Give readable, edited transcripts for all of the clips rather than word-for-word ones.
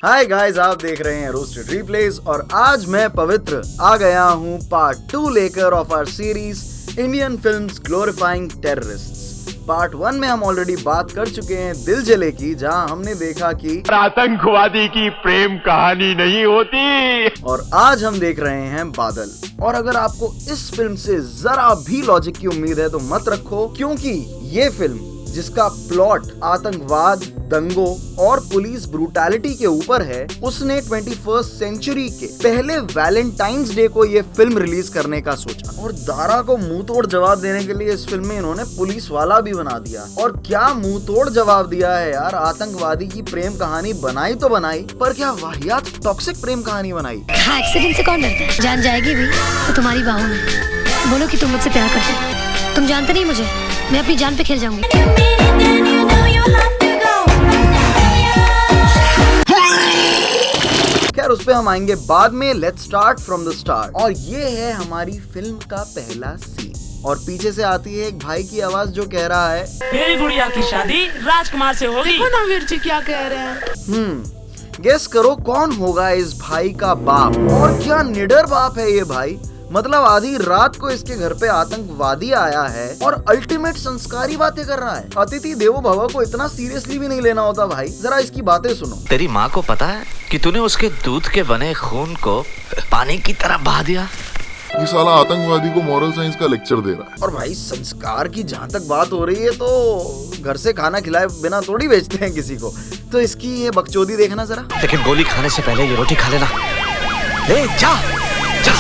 Hi guys, आप देख रहे हैं रोस्टेड रिप्लेस और आज मैं पवित्र आ गया हूँ पार्ट 2 लेकर of our series Indian films glorifying terrorists. Part 1 में हम ऑलरेडी बात कर चुके हैं दिल जले की, जहां हमने देखा कि आतंकवादी की प्रेम कहानी नहीं होती। और आज हम देख रहे हैं बादल। और अगर आपको इस फिल्म से जरा भी लॉजिक की उम्मीद है तो मत रखो, क्योंकि ये फिल्म जिसका प्लॉट आतंकवाद, दंगों और पुलिस ब्रूटैलिटी के ऊपर है, उसने 21st सेंचुरी के पहले वैलेंटाइंस डे को ये फिल्म रिलीज करने का सोचा। और दारा को मुंह तोड़ जवाब देने के लिए इस फिल्म में इन्होंने पुलिस वाला भी बना दिया। और क्या मुंह तोड़ जवाब दिया है यार। आतंकवादी की प्रेम कहानी बनाई तो बनाई, पर क्या वाहियात टॉक्सिक प्रेम कहानी बनाई। हाँ, एक्सीडेंट से कौन डरता है? जान जाएगी भी तो तुम्हारी बाहों में। बोलो कि तुम मुझसे प्यार करते हो। तुम जानते नहीं मुझे, मैं अपनी जान पे खेल जाऊंगी। खैर उस पे हम आएंगे बाद में। Let's start from the start. और ये है हमारी फिल्म का पहला सीन। और पीछे से आती है एक भाई की आवाज जो कह रहा है, मेरी गुड़िया की शादी राजकुमार से होगी। देखो ना वीर जी क्या कह रहे हैं। गेस करो कौन होगा इस भाई का बाप। और क्या निडर बाप है ये भाई। मतलब आधी रात को इसके घर पे आतंकवादी आया है और अल्टीमेट संस्कारी बातें कर रहा है। अतिथि देवो भव को इतना सीरियसली भी नहीं लेना होता भाई। जरा इसकी बातें सुनो। तेरी माँ को पता है कि तूने उसके दूध के बने खून को पानी की तरह बहा दिया। ये साला आतंकवादी को मॉरल साइंस का लेक्चर दे रहा है। और भाई संस्कार की जहाँ तक बात हो रही है तो घर से खाना खिलाए बिना थोड़ी बेचते हैं किसी को। तो इसकी ये बकचोदी देखना जरा। लेकिन गोली खाने से पहले ये रोटी खा लेना। ले जा, जा।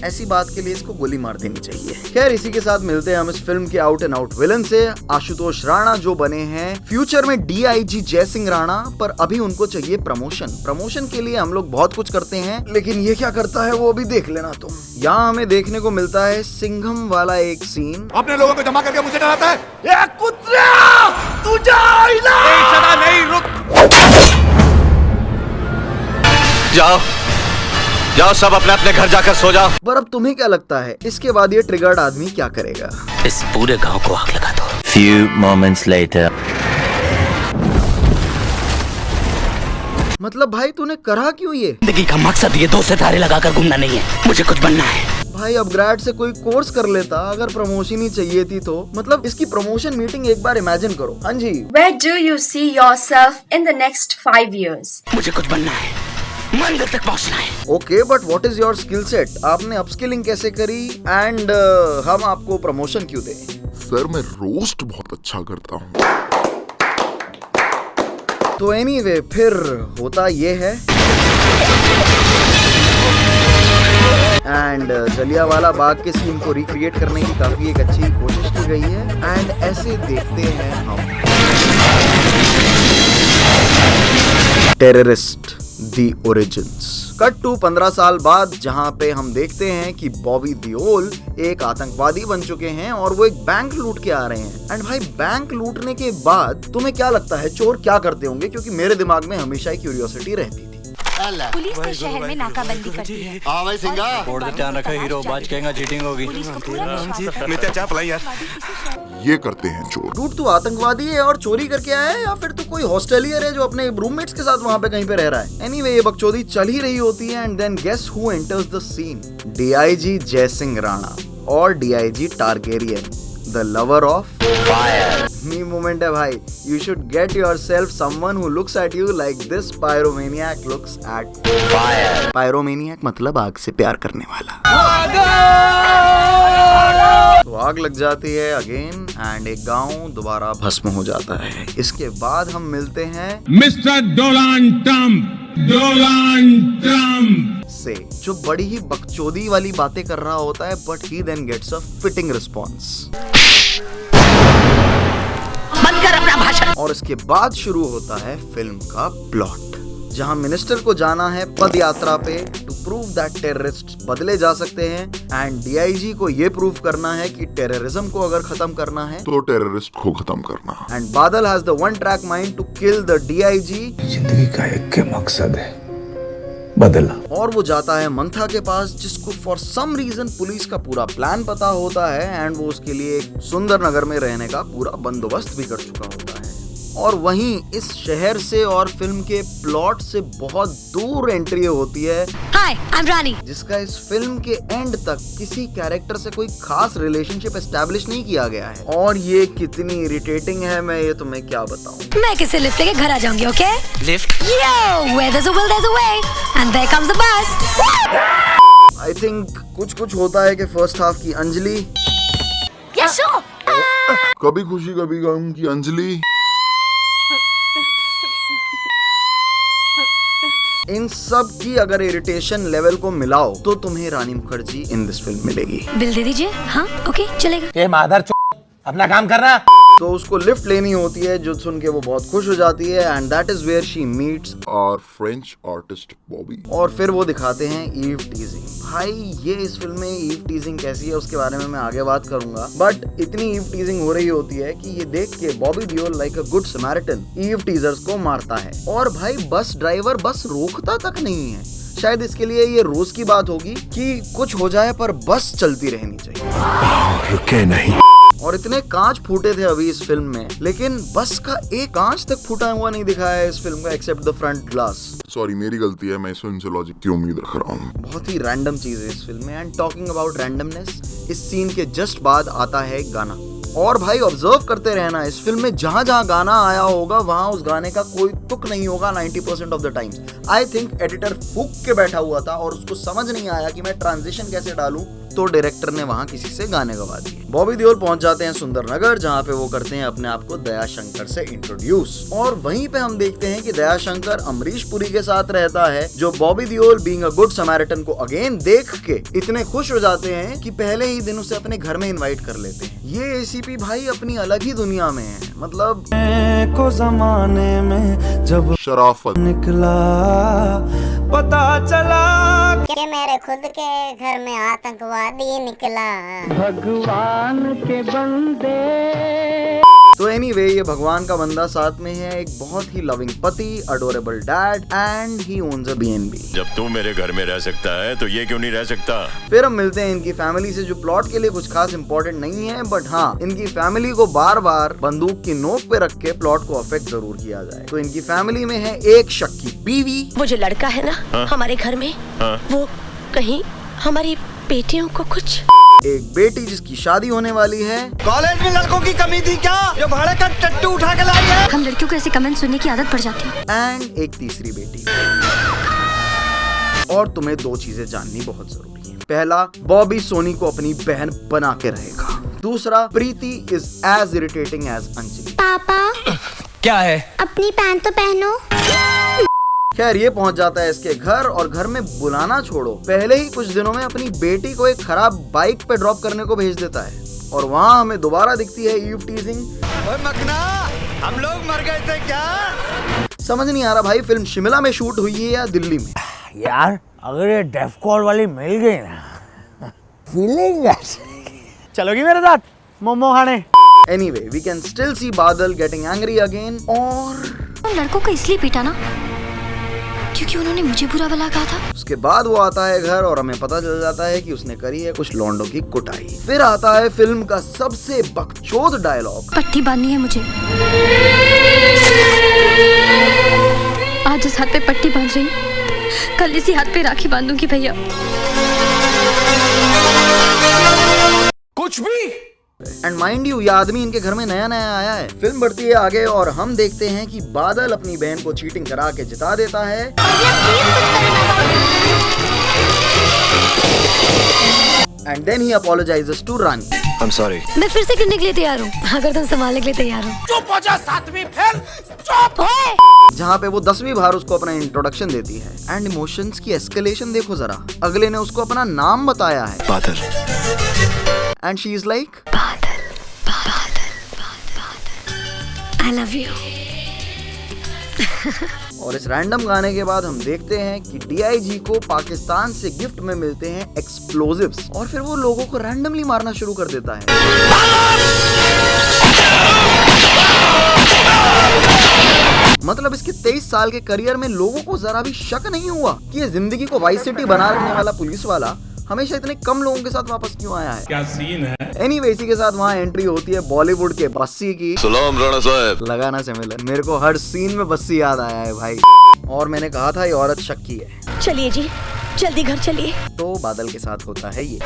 ऐसी बात के लिए इसको गोली मार देनी चाहिए। खैर इसी के साथ मिलते हैं हम इस फिल्म के आउट एंड आउट विलन से, आशुतोष राणा, जो बने हैं फ्यूचर में डीआईजी जयसिंह राणा। पर अभी उनको चाहिए प्रमोशन के लिए हम लोग बहुत कुछ करते हैं, लेकिन ये क्या करता है वो अभी देख लेना तुम। यहाँ हमें देखने को मिलता है सिंघम वाला एक सीन। अपने लोगों को जमा करके मुझे डराता है। ये कुत्ता, तू जा नहीं, रुक। जाओ सब अपने अपने घर जाकर सो जाओ। पर अब तुम्हें क्या लगता है इसके बाद ये ट्रिगर्ड आदमी क्या करेगा? इस पूरे गांव को आग लगा दो। Few moments later. मतलब भाई तूने करा क्यों ये? जिंदगी का मकसद ये 2 सितारे लगाकर घूमना नहीं है, मुझे कुछ बनना है। भाई अपग्रेड से कोई कोर्स कर लेता अगर प्रमोशन ही चाहिए थी तो। मतलब इसकी प्रमोशन मीटिंग एक बार इमेजिन करो। हाँ जी, Where do you see yourself in the next 5 years? मुझे कुछ बनना है, मंजिल तक पहुंचना है। Okay but what is your skill set? आपने अपस्किलिंग कैसे करी एंड हम आपको प्रमोशन क्यों दें? सर मैं रोस्ट बहुत अच्छा करता हूँ। तो एनीवे फिर होता ये है एंड जलियांवाला बाग के सीन को रिक्रिएट करने की काफी एक अच्छी कोशिश की गई है। एंड ऐसे देखते हैं हम terrorist the origins. Cut to 15 साल बाद, जहां पे हम देखते हैं कि बॉबी देओल एक आतंकवादी बन चुके हैं और वो एक बैंक लूट के आ रहे हैं। एंड भाई बैंक लूटने के बाद तुम्हें क्या लगता है चोर क्या करते होंगे? क्योंकि मेरे दिमाग में हमेशा क्यूरियोसिटी रहती थी। पुलिस तो शहर में नाकाबंदी करती है। बोर्ड पे ध्यान रखो, हीरो बाज कहेगा चीटिंग होगी। ये करते हैं चोर। डूड तू आतंकवादी है और चोरी करके आया है, या फिर तू कोई हॉस्टेलियर है जो अपने रूममेट्स के साथ वहाँ पे कहीं पे रह रहा है? एनीवे ये बकचोदी चल ही रही होती है and then guess who enters the scene? DIG Jaisingh Rana और DIG Targaryen, the lover of fire. Me moment है भाई। You should get yourself someone who looks at you like this pyromaniac looks at fire. Pyromaniac मतलब आग से प्यार करने वाला। तो आग लग जाती है अगेन एंड एक गांव दोबारा भस्म हो जाता है। इसके बाद हम मिलते हैं मिस्टर डोनाल्ड ट्रम्प से, जो बड़ी ही बकचोदी वाली बातें कर रहा होता है, but he then gets a fitting response. और इसके बाद शुरू होता है फिल्म का प्लॉट, जहां मिनिस्टर को जाना है पद यात्रा पे टू प्रूव दैट टेररिस्ट बदले जा सकते हैं। एंड डीआईजी को ये प्रूव करना है कि टेररिज्म को अगर खत्म करना है तो टेररिस्ट को खत्म करना। And Badal has the one track mind to kill the DIG. जिंदगी का एक के मकसद है, बदला। और वो जाता है मंथा के पास, जिसको फॉर सम रीजन पुलिस का पूरा प्लान पता होता है एंड वो उसके लिए एक सुंदर नगर में रहने का पूरा बंदोबस्त भी कर चुका होता है। और वहीं इस शहर से और फिल्म के प्लॉट से बहुत दूर एंट्री होती है हाय आई एम रानी, जिसका इस फिल्म के एंड तक किसी कैरेक्टर से कोई खास रिलेशनशिप एस्टैब्लिश नहीं किया गया है। और ये कितनी इरिटेटिंग है, मैं ये तुम्हें क्या बताऊं। मैं किसी लिफ्ट लेके घर आ जाऊंगी, okay? Lift? Yo, where there's a will there's a way, and there comes the bus. I think कुछ होता है कि फर्स्ट हाफ की अंजलि, Yes, sure. कभी खुशी कभी गम की अंजलि, इन सब की अगर इरिटेशन लेवल को मिलाओ तो तुम्हें रानी मुखर्जी इन दिस फिल्म मिलेगी। बिल दे दीजिए। हाँ, ओके, चलेगा। ये मादर अपना काम करना। तो उसको लिफ्ट लेनी होती है, जो सुन के वो बहुत खुश हो जाती है, and that is where she meets और फ्रेंच आर्टिस्ट बॉबी। और फिर वो दिखाते हैं ईव टीजिंग। भाई ये इस फिल्म में ईव टीजिंग कैसी है उसके बारे में मैं आगे बात करूंगा, बट इतनी ईव टीजिंग हो रही होती है कि ये देख के Bobby Deol like a good Samaritan eve teasers को मारता है। और भाई बस ड्राइवर बस रोकता तक नहीं है। शायद इसके लिए ये रोज की बात होगी कि कुछ हो जाए पर बस चलती रहनी चाहिए। रुके नहीं। और इतने कांच फूटे थे अभी इस फिल्म में, लेकिन बस का एक कांच तक फूटा हुआ नहीं दिखाया है इस फिल्म का, except the front glass. Sorry मेरी गलती है, मैं इस फिल्म से लॉजिक की उम्मीद रख रहा हूँ। बहुत ही रैंडम चीज है इस फिल्म में। एंड टॉकिंग अबाउट रैंडमनेस, इस सीन के जस्ट बाद आता है गाना। और भाई ऑब्जर्व करते रहना, इस फिल्म में जहां जहां गाना आया होगा वहां उस गाने का कोई तुक नहीं होगा 90% of the times. I think editor फूक के बैठा हुआ था और उसको समझ नहीं आया कि मैं ट्रांजिशन कैसे डालूं, तो डायरेक्टर ने वहां किसी से गाने गवा दिए। बॉबी देओल पहुंच जाते हैं सुंदरनगर, जहां पे वो करते हैं अपने आप को दया शंकर से इंट्रोड्यूस। और वहीं पे हम देखते हैं कि दया शंकर अमरीश पुरी के साथ रहता है, जो Bobby Deol being a good Samaritan को अगेन देख के इतने खुश हो जाते हैं कि पहले ही दिन उसे अपने घर में इन्वाइट कर लेते हैं। ये एसीपी भाई अपनी अलग ही दुनिया में है। मतलब को जमाने में जब शराफत निकला पता चला कि मेरे खुद के घर में आतंकवादी निकला। भगवान के बंदे। तो एनीवे ये भगवान का बंदा साथ में है, एक बहुत ही लविंग पति, adorable dad, and he owns a B&B। जब तू मेरे घर में रह सकता है तो ये क्यों नहीं रह सकता। फिर हम मिलते हैं इनकी फैमिली से, जो प्लॉट के लिए कुछ खास इंपॉर्टेंट नहीं है, बट हाँ इनकी फैमिली को बार बार बंदूक की नोक पे रख के प्लॉट को अफेक्ट जरूर किया जाए। तो इनकी फैमिली में है एक शक्की बीवी, वो जो लड़का है ना हमारे घर में, वो कहीं हमारी बेटियों को कुछ, एक बेटी जिसकी शादी होने वाली है, कॉलेज में लड़कों की कमी थी क्या जो भाड़े का टट्टू उठा के लाई है। हम लड़कियों को ऐसे कमेंट सुनने की आदत पड़ जाती है। एंड एक तीसरी बेटी। और तुम्हें दो चीजें जाननी बहुत जरूरी है। पहला, बॉबी सोनी को अपनी बहन बना के रहेगा। दूसरा, Preeti is as irritating as Anjali. पापा क्या है? अपनी पैंट तो पहनो। खैर ये पहुंच जाता है इसके घर, और घर में बुलाना छोड़ो, पहले ही कुछ दिनों में अपनी बेटी को एक खराब बाइक पे ड्रॉप करने को भेज देता है। और वहाँ हमें दोबारा दिखती है ईव टीजिंग। ओए मखना, हम लोग मर गए थे क्या? समझ नहीं आ रहा भाई फिल्म शिमला में शूट हुई है या दिल्ली में। यार अगर ये डेफ कॉल वाली मिल गई ना, फीलिंग चलोगी मेरे साथ मोमो खाने। Anyway we can still see बादल गेटिंग एंग्री अगेन। और लड़कों को इसलिए पीटा ना क्योंकि उन्होंने मुझे बुरा भला कहा था। उसके बाद वो आता है घर और हमें पता चल जाता है कि उसने करी है कुछ लौंडों की कुटाई। फिर आता है फिल्म का सबसे बकचोद डायलॉग, पट्टी बांधनी है मुझे। आज इस हाथ पे पट्टी बांध रही हूँ, कल इसी हाथ पे राखी बांधूंगी भैया। कुछ भी। एंड माइंड यू, ये आदमी इनके घर में नया नया आया है। फिल्म बढ़ती है आगे और हम देखते हैं कि बादल अपनी बहन को चीटिंग करा के जिता देता है। And then he apologises to Rani. I'm sorry. मैं फिर से करने के लिए तैयार हूँ अगर तुम संभालने के लिए तैयार हो। चुप हो जा, 7वीं फेल। चुप। जहाँ पे वो 10वीं बार उसको अपना इंट्रोडक्शन देती है। एंड इमोशंस की एस्केलेशन देखो जरा, अगले ने उसको अपना नाम बताया है, बादल। एंड शी इज लाइक बादल बादल बादल, आई लव यू। और इस रैंडम गाने के बाद हम देखते हैं कि DIG को पाकिस्तान से गिफ्ट में मिलते हैं एक्सप्लोजिव्स, और फिर वो लोगों को रैंडमली मारना शुरू कर देता है। मतलब इसके 23 साल के करियर में लोगों को जरा भी शक नहीं हुआ कि ये जिंदगी को वाइस सिटी बना रखने वाला पुलिस वाला हमेशा इतने कम लोगों के साथ वापस क्यों आया है? क्या सीन है? एनीवे, इसी के साथ वहाँ एंट्री होती है बॉलीवुड के बस्सी की। सलाम राणा साहब। लगाना से मिलन, मेरे को हर सीन में बस्सी याद आया है भाई। और मैंने कहा था ये औरत शक्की है। चलिए जी, जल्दी घर चलिए। तो बादल के साथ होता है ये।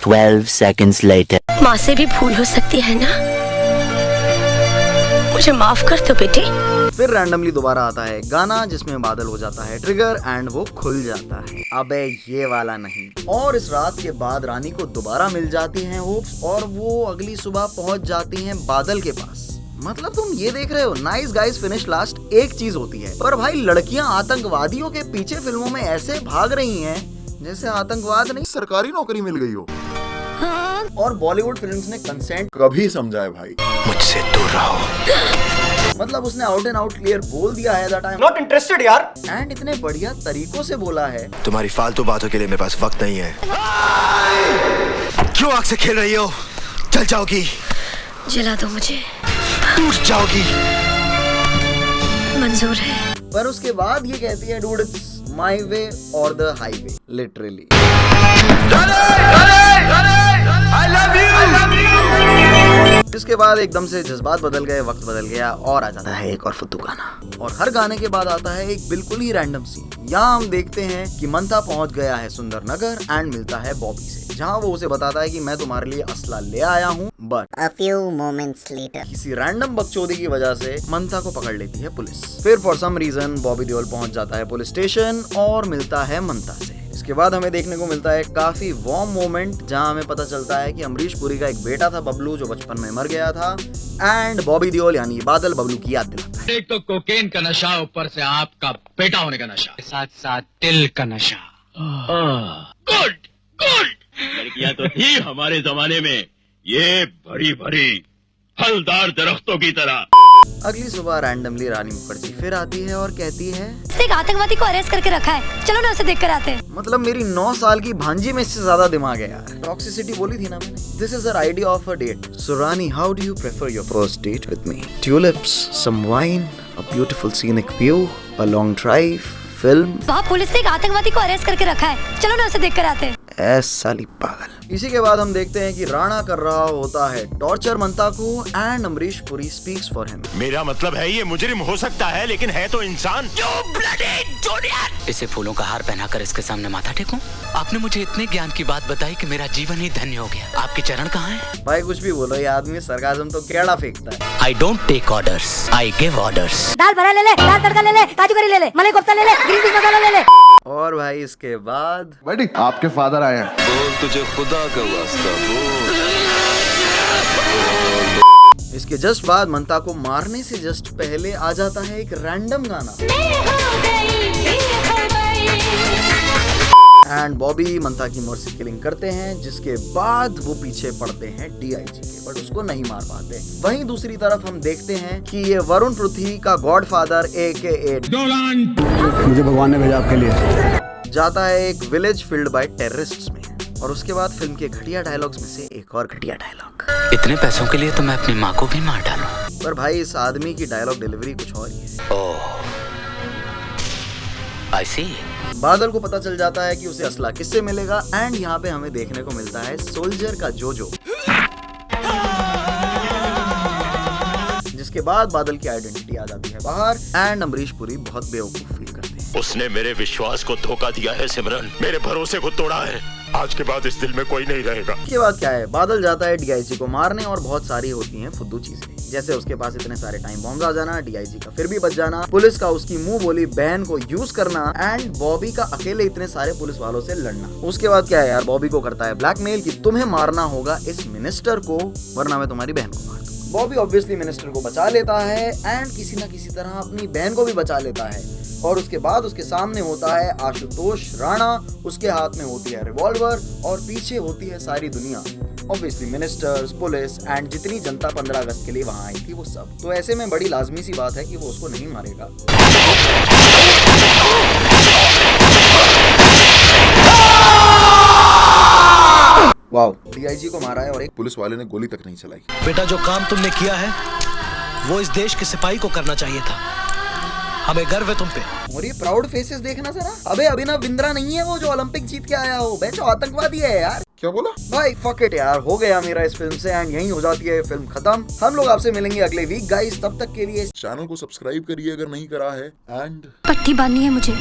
12 seconds later. माँ से भी भूल हो सकती है ना, मुझे माफ कर दो बेटे। फिर रैंडमली दोबारा आता है गाना जिसमें बादल हो जाता है ट्रिगर एंड वो खुल जाता है। अबे ये वाला नहीं। और इस रात के बाद रानी को दोबारा मिल जाती हैं होप्स और वो अगली सुबह पहुंच जाती हैं बादल के पास। मतलब तुम ये देख रहे हो, नाइस गाइस फिनिश लास्ट। एक चीज होती है, पर भाई लड़कियां आतंकवादियों के पीछे फिल्मों में ऐसे भाग रही हैं जैसे आतंकवाद नहीं सरकारी नौकरी मिल गई हो। और बॉलीवुड फिल्म्स ने कंसेंट कभी समझाए भाई। मुझसे दूर रहो। मतलब उसने आउट एंड आउट क्लियर बोल दिया है that I am not interested यार। एंड इतने बढ़िया तरीकों से बोला है। तुम्हारी फालतू बातों के लिए मेरे पास वक्त नहीं है। क्यों आग से खेल रही हो? जल जाओगी, जला दो मुझे, टूट जाओगी। मंजूर है। पर उसके बाद ये कहती है डूड इट्स माय वे और द हाईवे, लिटरली। इसके बाद एकदम से जज्बात बदल गए, वक्त बदल गया और आ जाता है एक और फुद्दू गाना। और हर गाने के बाद आता है एक बिल्कुल ही रैंडम सीन। यहाँ हम देखते हैं कि मंथा पहुंच गया है सुंदर नगर एंड मिलता है बॉबी से, जहाँ वो उसे बताता है कि मैं तुम्हारे लिए असला ले आया हूँ। But A few moments later. किसी रैंडम बकचोदी की वजह से मंथा को पकड़ लेती है पुलिस। फिर for some reason Bobby Deol पहुंच जाता है पुलिस स्टेशन और मिलता है मंथा से। इसके बाद हमें देखने को मिलता है काफी वार्म मोमेंट, जहां हमें पता चलता है कि अमरीश पुरी का एक बेटा था बबलू, जो बचपन में मर गया था। एंड बॉबी देओल यानी बादल बबलू की याद दिलाता है। एक तो कोकेन का नशा, ऊपर से आपका बेटा होने का नशा, साथ साथ तिल का नशा। Good good. लड़कियां तो थी हमारे जमाने में, ये भरी भरी फलदार दरख्तों की तरह। अगली सुबह रैंडमली रानी मुखर्जी फिर आती है और कहती है एक आतंकवादी को अरेस्ट करके रखा है, चलो ना उसे देख कर आते हैं। मतलब मेरी 9 साल की भांजी में इससे ज्यादा दिमाग है यार। टॉक्सिसिटी बोली थी ना मैंने। This is her idea of a date. So Rani, how do you prefer your first date with me? Tulips, some wine, a beautiful scenic view, a long drive, film. वहाँ पुलिस ने एक आतंकवादी को अरेस्ट करके रखा है, चलो ना उसे देख कर आते हैं। साली पागल। इसी के बाद हम देखते हैं कि राणा कर रहा होता है टॉर्चर मंथा को and Amrish Puri speaks for him. मेरा मतलब है ये मुजरिम हो सकता है, लेकिन है तो इंसान। इसे फूलों का हार पहनाकर इसके सामने माथा टेकूं? आपने मुझे इतने ज्ञान की बात बताई कि मेरा जीवन ही धन्य हो गया। आपके चरण कहाँ हैं? भाई कुछ भी बोलो, ये आदमी सरकाज़म तो केड़ा फेंकता है। I don't take orders, I give orders. दाल भरा ले ले, दाल तड़का ले ले, काजू करी ले ले, मलाई कोफ्ता ले ले, ग्रीन पीस मसाला ले ले। और भाई इसके बाद बेटी आपके फादर आए हैं। बोल तुझे खुदा का वास्ता बोल। इसके जस्ट बाद मंथा को मारने से जस्ट पहले आ जाता है एक रैंडम गाना। एंड बॉबी मंथा की मर्सी किलिंग करते हैं, जिसके बाद वो पीछे पड़ते हैं डीआईजी के, बट उसको नहीं मार पाते। वहीं दूसरी तरफ हम देखते हैं कि ये वरुण पृथ्वी का गॉडफादर AKA मुझे भगवान ने भेजा आपके लिए। जाता है एक विलेज फिल्ड बाय टेररिस्ट्स में। और उसके बाद फिल्म के घटिया डायलॉग्स में से एक और घटिया डायलॉग। इतने पैसों के लिए तो मैं अपनी माँ को भी मार डालूं। पर भाई इस आदमी की डायलॉग डिलीवरी कुछ और ही है। ओह, I see. बादल को पता चल जाता है कि उसे असला किससे मिलेगा एंड यहाँ पे हमें देखने को मिलता है सोल्जर का जोजो। जिसके बाद बादल की आइडेंटिटी आ जाती है बाहर एंड अमरीश पुरी बहुत बेवकूफ फील करते हैं। उसने मेरे विश्वास को धोखा दिया है सिमरन, मेरे भरोसे को तोड़ा है। आज के बाद इस दिल में कोई नहीं रहेगा। इसके बाद क्या है, बादल जाता है डीआईजी को मारने और बहुत सारी होती हैं फुद्दू चीजें, जैसे उसके पास इतने सारे टाइम बॉम्ब आ जाना, डीआईजी का फिर भी बच जाना, पुलिस का उसकी मुंह बोली बहन को यूज करना एंड बॉबी का अकेले इतने सारे पुलिस वालों से लड़ना। उसके बाद क्या है यार, बॉबी को करता है ब्लैकमेल कि तुम्हें मारना होगा इस मिनिस्टर को, वरना मैं तुम्हारी बहन को मार दूं। बॉबी ऑब्वियसली मिनिस्टर को बचा लेता है एंड किसी ना किसी तरह अपनी बहन को भी बचा लेता है। और उसके बाद उसके सामने होता है आशुतोष राणा, उसके हाथ में होती है रिवॉल्वर और पीछे होती है सारी दुनिया, ऑब्वियसली मिनिस्टर्स, पुलिस एंड जितनी जनता 15 अगस्त के लिए वहां आई थी वो सब। तो ऐसे में बड़ी लाजमी सी बात है कि वो उसको नहीं मारेगा। वाओ, डीआईजी को मारा है और एक पुलिस वाले ने गोली तक नहीं चलाई। बेटा जो काम तुमने किया है वो इस देश के सिपाही को करना चाहिए था, हमें गर्व है तुम पे। और ये प्राउड फेसेस देखना जरा। अबे अभिनव बिंद्रा नहीं है वो जो ओलंपिक जीत के आया हो, बेचो आतंकवादी है यार। क्या बोला भाई फक इट यार, हो गया मेरा इस फिल्म से, एंड यहीं हो जाती है फिल्म खत्म। हम लोग आपसे मिलेंगे अगले वीक गाइस, तब तक के लिए चैनल को सब्सक्राइब करिए अगर नहीं करा है, एंड पट्टी बांधनी है मुझे।